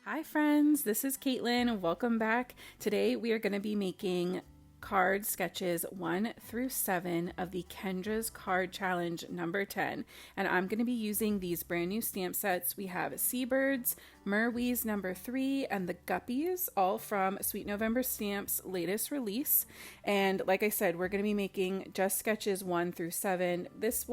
Hi friends, this is Caitlin. Welcome back. Today we are going to be making card sketches 1 through 7 of the Kendra's Card Challenge number 10. And I'm going to be using these brand new stamp sets. We have Seabirds, Merwees number 3, and the Guppies, all from Sweet November Stamps' latest release. And like I said, we're going to be making just sketches 1 through 7 this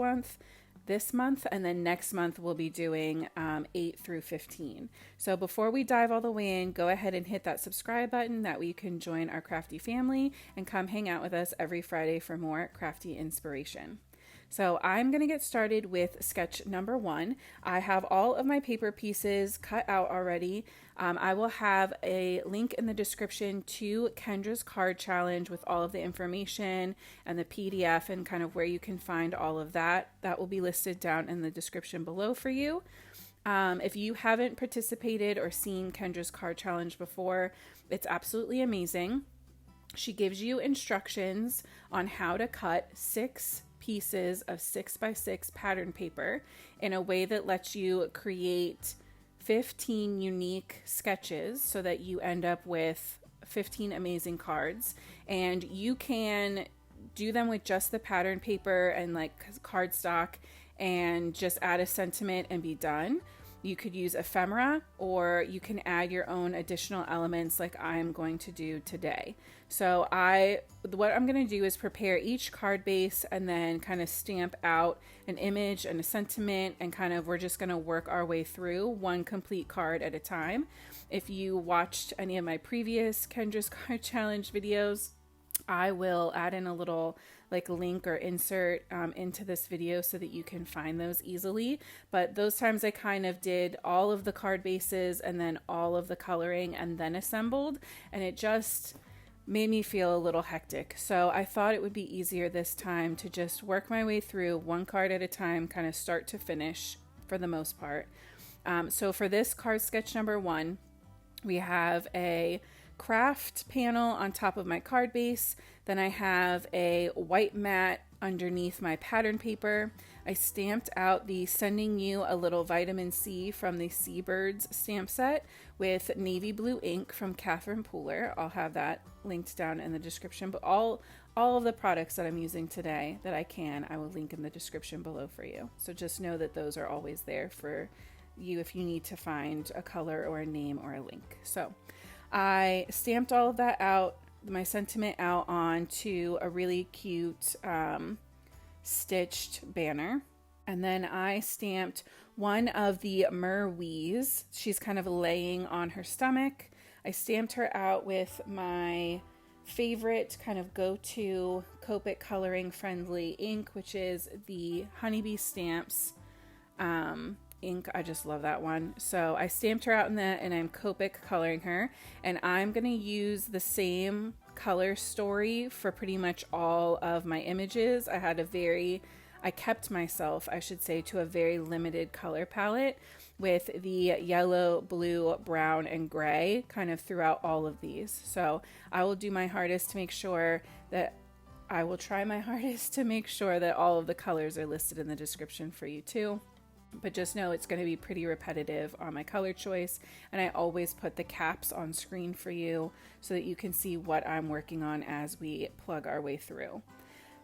month, and then next month we'll be doing 8 through 15. So before we dive all the way in, go ahead and hit that subscribe button. That way you can join our crafty family and come hang out with us every Friday for more crafty inspiration. So I'm going to get started with sketch number 1. I have all of my paper pieces cut out already. I will have a link in the description to Kendra's Card Challenge with all of the information and the PDF and kind of where you can find all of that. That will be listed down in the description below for you. If you haven't participated or seen Kendra's Card Challenge before, it's absolutely amazing. She gives you instructions on how to cut 6 pieces of 6x6 pattern paper in a way that lets you create 15 unique sketches so that you end up with 15 amazing cards. And you can do them with just the pattern paper and like cardstock and just add a sentiment and be done. You could use ephemera, or you can add your own additional elements like I'm going to do today. So what I'm going to do is prepare each card base and then kind of stamp out an image and a sentiment, and kind of we're just going to work our way through one complete card at a time. If you watched any of my previous Kendra's Card Challenge videos, I will add in a little link or insert into this video so that you can find those easily. But those times I kind of did all of the card bases and then all of the coloring and then assembled, and it just made me feel a little hectic. So I thought it would be easier this time to just work my way through one card at a time, kind of start to finish for the most part. So for this card sketch number 1, we have a craft panel on top of my card base. Then I have a white mat underneath my pattern paper. I stamped out the Sending You a Little Vitamin C from the Seabirds stamp set with navy blue ink from Catherine Pooler. I'll have that linked down in the description, but all of the products that I'm using today that I will link in the description below for you. So just know that those are always there for you if you need to find a color or a name or a link. So I stamped all of that out, my sentiment out onto a really cute stitched banner. And then I stamped one of the Merwees. She's kind of laying on her stomach. I stamped her out with my favorite kind of go-to Copic coloring friendly ink, which is the Honeybee Stamps ink. I just love that one. So I stamped her out in that, and I'm Copic coloring her, and I'm gonna use the same color story for pretty much all of my images. I kept myself, I should say, to a very limited color palette with the yellow, blue, brown, and gray kind of throughout all of these. So I will do my hardest to make sure that all of the colors are listed in the description for you too. But just know it's going to be pretty repetitive on my color choice, and I always put the caps on screen for you so that you can see what I'm working on as we plug our way through.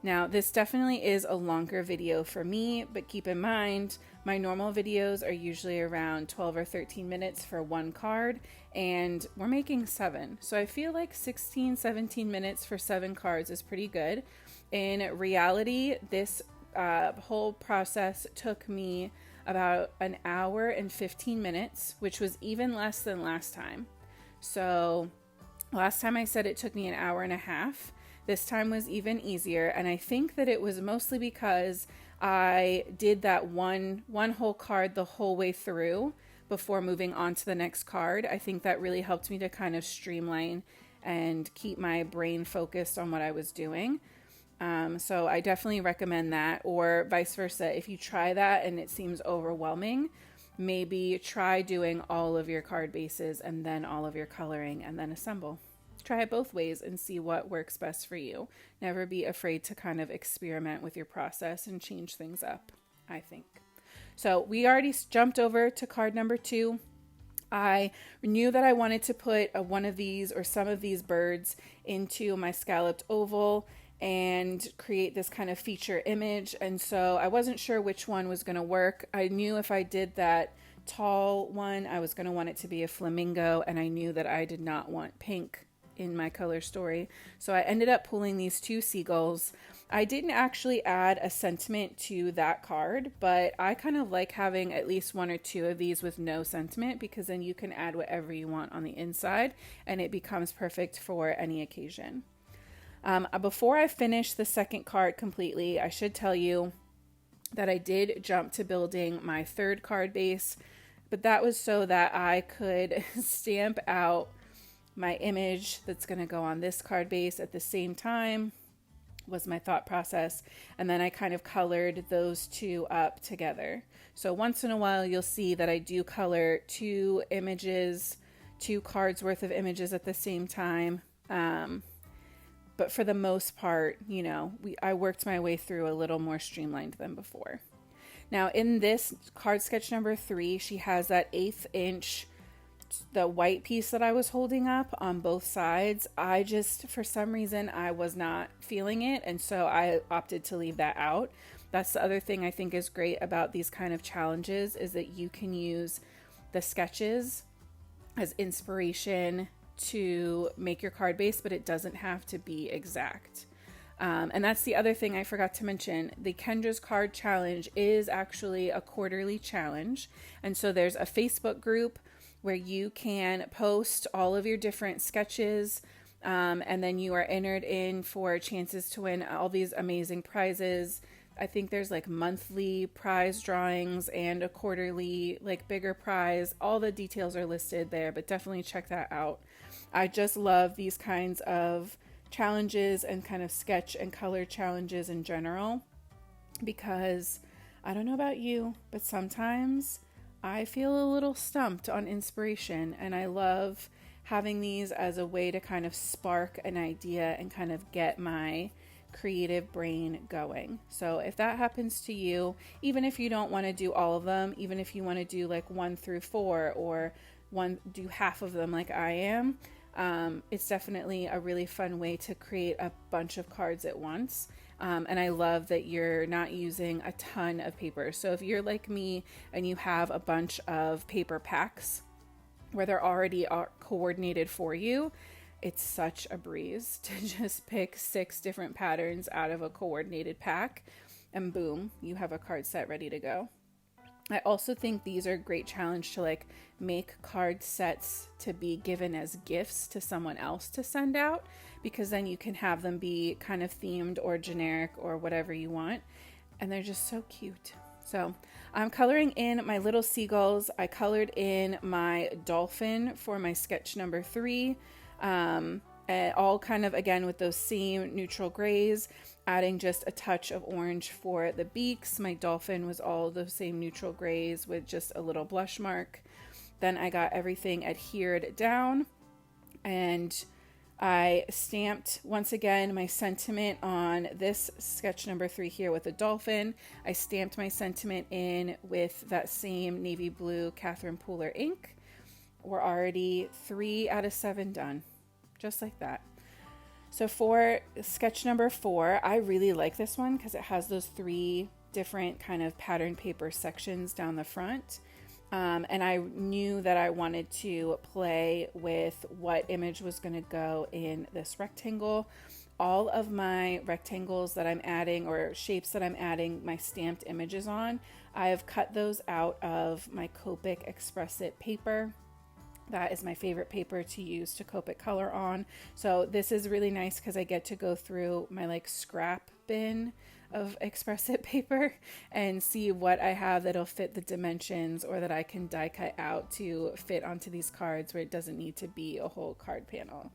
Now, this definitely is a longer video for me, but keep in mind, my normal videos are usually around 12 or 13 minutes for one card, and we're making 7. So I feel like 16, 17 minutes for 7 cards is pretty good. In reality, this whole process took me about an hour and 15 minutes, which was even less than last time. So last time I said it took me an hour and a half. This time was even easier, and I think that it was mostly because I did that one whole card the whole way through before moving on to the next card. I think that really helped me to kind of streamline and keep my brain focused on what I was doing. So I definitely recommend that, or vice versa. If you try that and it seems overwhelming, maybe try doing all of your card bases and then all of your coloring and then assemble. Try it both ways and see what works best for you. Never be afraid to kind of experiment with your process and change things up, I think. So we already jumped over to card number 2. I knew that I wanted to put one of these or some of these birds into my scalloped oval and create this kind of feature image. And so I wasn't sure which one was going to work. I knew if I did that tall one, I was going to want it to be a flamingo, and I knew that I did not want pink in my color story. So I ended up pulling these two seagulls. I didn't actually add a sentiment to that card, but I kind of like having at least one or two of these with no sentiment, because then you can add whatever you want on the inside and it becomes perfect for any occasion. Before I finish the second card completely, I should tell you that I did jump to building my third card base, but that was so that I could stamp out my image that's going to go on this card base at the same time, was my thought process. And then I kind of colored those two up together. So once in a while, you'll see that I do color two cards worth of images at the same time. But for the most part, I worked my way through a little more streamlined than before. Now in this card sketch number 3, she has that 1/8 inch, the white piece that I was holding up on both sides. I just, for some reason, I was not feeling it. And so I opted to leave that out. That's the other thing I think is great about these kind of challenges, is that you can use the sketches as inspiration to make your card base, but it doesn't have to be exact. And that's the other thing I forgot to mention. The Kendra's Card Challenge is actually a quarterly challenge. And so there's a Facebook group where you can post all of your different sketches, and then you are entered in for chances to win all these amazing prizes. I think there's like monthly prize drawings and a quarterly like bigger prize. All the details are listed there, but definitely check that out. I just love these kinds of challenges and kind of sketch and color challenges in general, because I don't know about you, but sometimes I feel a little stumped on inspiration, and I love having these as a way to kind of spark an idea and kind of get my creative brain going. So if that happens to you, even if you don't want to do all of them, even if you want to do like 1 through 4 or do half of them like I am, it's definitely a really fun way to create a bunch of cards at once. And I love that you're not using a ton of paper. So if you're like me and you have a bunch of paper packs where they're already coordinated for you, it's such a breeze to just pick 6 different patterns out of a coordinated pack, and boom, you have a card set ready to go. I also think these are a great challenge to like make card sets to be given as gifts to someone else to send out, because then you can have them be kind of themed or generic or whatever you want. And they're just so cute. So I'm coloring in my little seagulls. I colored in my dolphin for my sketch number 3. All kind of, again, with those same neutral grays, adding just a touch of orange for the beaks. My dolphin was all those same neutral grays with just a little blush mark. Then I got everything adhered down, and I stamped, once again, my sentiment on this sketch number 3 here with the dolphin. I stamped my sentiment in with that same navy blue Catherine Pooler ink. We're already 3 out of 7 done, just like that. So for sketch number 4, I really like this one because it has those 3 different kind of pattern paper sections down the front. And I knew that I wanted to play with what image was going to go in this rectangle. All of my rectangles that I'm adding, or shapes that I'm adding my stamped images on, I have cut those out of my Copic Express It paper. That is my favorite paper to use to Copic color on. So this is really nice because I get to go through my like scrap bin of Express It paper and see what I have that'll fit the dimensions, or that I can die cut out to fit onto these cards where it doesn't need to be a whole card panel.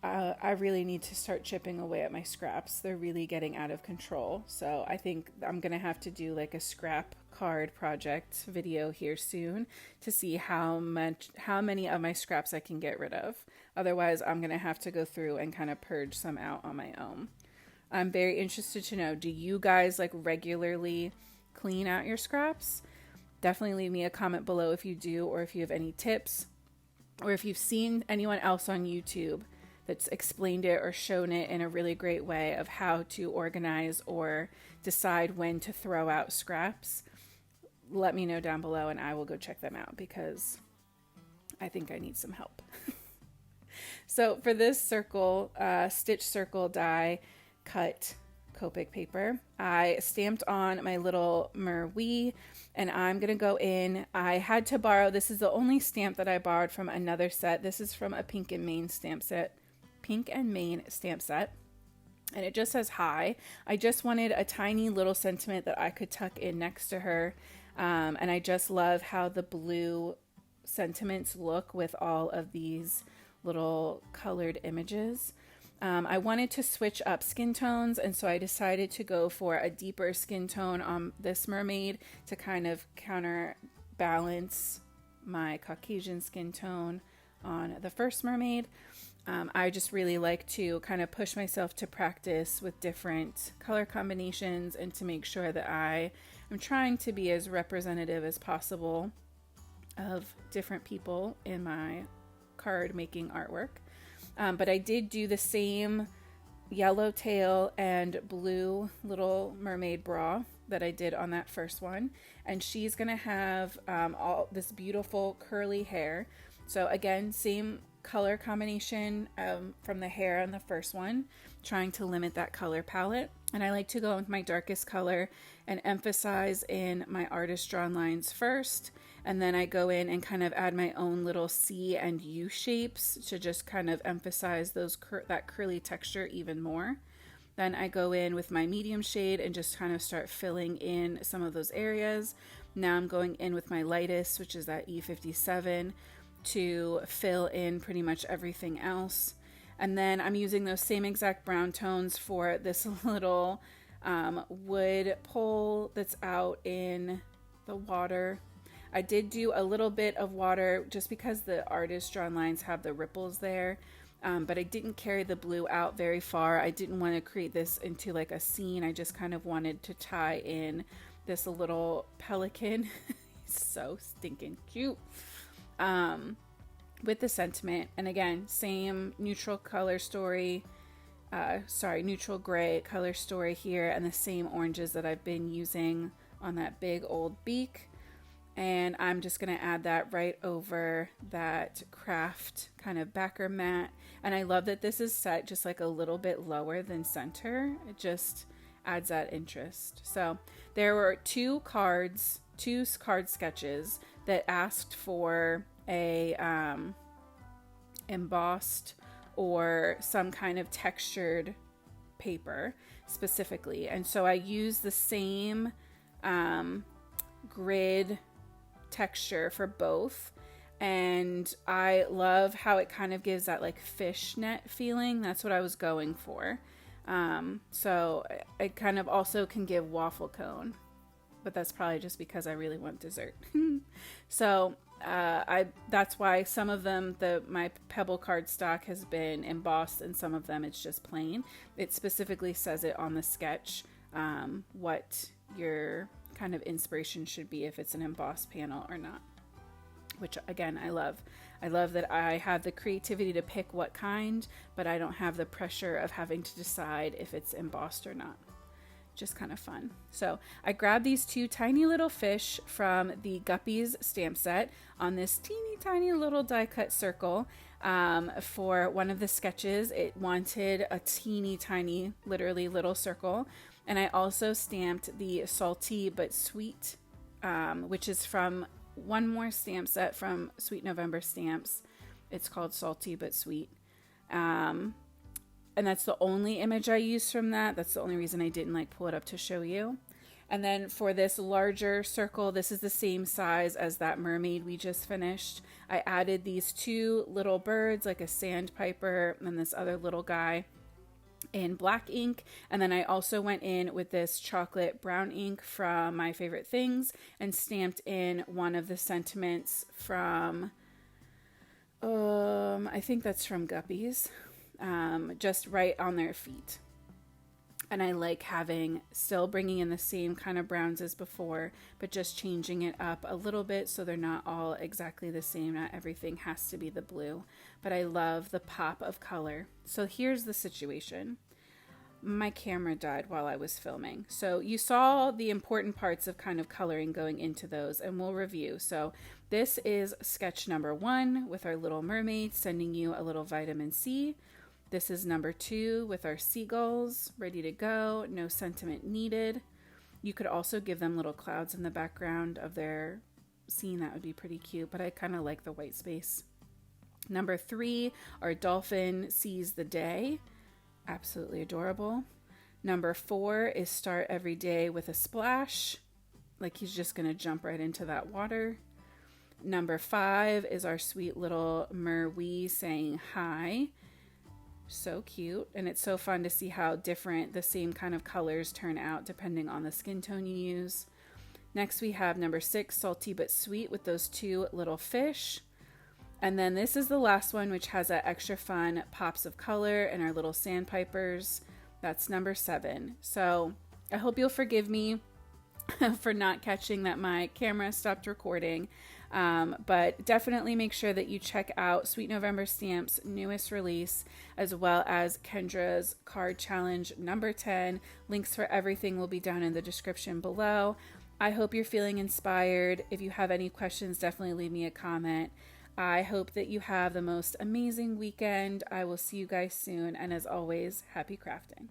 I really need to start chipping away at my scraps. They're really getting out of control. So I think I'm going to have to do like a scrap card project video here soon to see how many of my scraps I can get rid of. Otherwise, I'm going to have to go through and kind of purge some out on my own. I'm very interested to know, do you guys like regularly clean out your scraps? Definitely leave me a comment below if you do, or if you have any tips, or if you've seen anyone else on YouTube that's explained it or shown it in a really great way of how to organize or decide when to throw out scraps. Let me know down below and I will go check them out because I think I need some help. So for this circle, stitch circle die cut Copic paper, I stamped on my little Merwee, and I'm going to go in. I had to borrow, this is the only stamp that I borrowed from another set. This is from a Pink and Main stamp set. And it just says hi. I just wanted a tiny little sentiment that I could tuck in next to her. And I just love how the blue sentiments look with all of these little colored images. I wanted to switch up skin tones, and so I decided to go for a deeper skin tone on this mermaid to kind of counterbalance my Caucasian skin tone on the first mermaid. I just really like to kind of push myself to practice with different color combinations and to make sure that I am trying to be as representative as possible of different people in my card making artwork. But I did do the same yellow tail and blue little mermaid bra that I did on that first one. And she's going to have all this beautiful curly hair. So again, same color combination from the hair on the first one, trying to limit that color palette. And I like to go with my darkest color and emphasize in my artist drawn lines first. And then I go in and kind of add my own little C and U shapes to just kind of emphasize those that curly texture even more. Then I go in with my medium shade and just kind of start filling in some of those areas. Now I'm going in with my lightest, which is that E57, to fill in pretty much everything else. And then I'm using those same exact brown tones for this little wood pole that's out in the water. I did do a little bit of water just because the artist drawn lines have the ripples there, but I didn't carry the blue out very far. I didn't want to create this into like a scene. I just kind of wanted to tie in this little pelican. He's so stinking cute. With the sentiment, and again, same neutral color story, neutral gray color story here, and the same oranges that I've been using on that big old beak. And I'm just going to add that right over that craft kind of backer mat. And I love that this is set just like a little bit lower than center. It just adds that interest. So there were two card sketches that asked for a embossed or some kind of textured paper specifically. And so I used the same grid texture for both, and I love how it kind of gives that like fishnet feeling. That's what I was going for. So it kind of also can give waffle cone, but that's probably just because I really want dessert. So that's why some of them, my Pebble cardstock has been embossed, and some of them it's just plain. It specifically says it on the sketch what your kind of inspiration should be, if it's an embossed panel or not, which again I love. I love that I have the creativity to pick what kind, but I don't have the pressure of having to decide if it's embossed or not. Just kind of fun. So I grabbed these two tiny little fish from the Guppies stamp set on this teeny tiny little die cut circle. For one of the sketches, it wanted a teeny tiny, literally little circle. And I also stamped the Salty But Sweet, which is from one more stamp set from Sweet November Stamps. It's called Salty But Sweet. And that's the only image I used from that. That's the only reason I didn't like pull it up to show you. And then for this larger circle, this is the same size as that mermaid we just finished. I added these two little birds, like a sandpiper and this other little guy, in black ink. And then I also went in with this chocolate brown ink from My Favorite Things and stamped in one of the sentiments from I think that's from Guppies, just right on their feet. And I like having, still bringing in the same kind of browns as before, but just changing it up a little bit so they're not all exactly the same. Not everything has to be the blue, but I love the pop of color. So here's the situation. My camera died while I was filming. So you saw the important parts of kind of coloring going into those, and we'll review. So this is sketch number 1 with our little mermaid sending you a little vitamin C. This is number 2 with our seagulls ready to go, no sentiment needed. You could also give them little clouds in the background of their scene. That would be pretty cute, but I kind of like the white space. Number 3, our dolphin sees the day. Absolutely adorable. Number 4 is start every day with a splash, like he's just going to jump right into that water. Number 5 is our sweet little merwee saying hi. So cute. And it's so fun to see how different the same kind of colors turn out depending on the skin tone you use. Next we have number 6, salty but sweet, with those 2 little fish. And then this is the last one, which has that extra fun pops of color and our little sandpipers. That's number 7. So I hope you'll forgive me for not catching that my camera stopped recording. But definitely make sure that you check out Sweet November Stamps' newest release, as well as Kendra's card challenge number 10. Links for everything will be down in the description below. I hope you're feeling inspired. If you have any questions, definitely leave me a comment. I hope that you have the most amazing weekend. I will see you guys soon. And as always, happy crafting.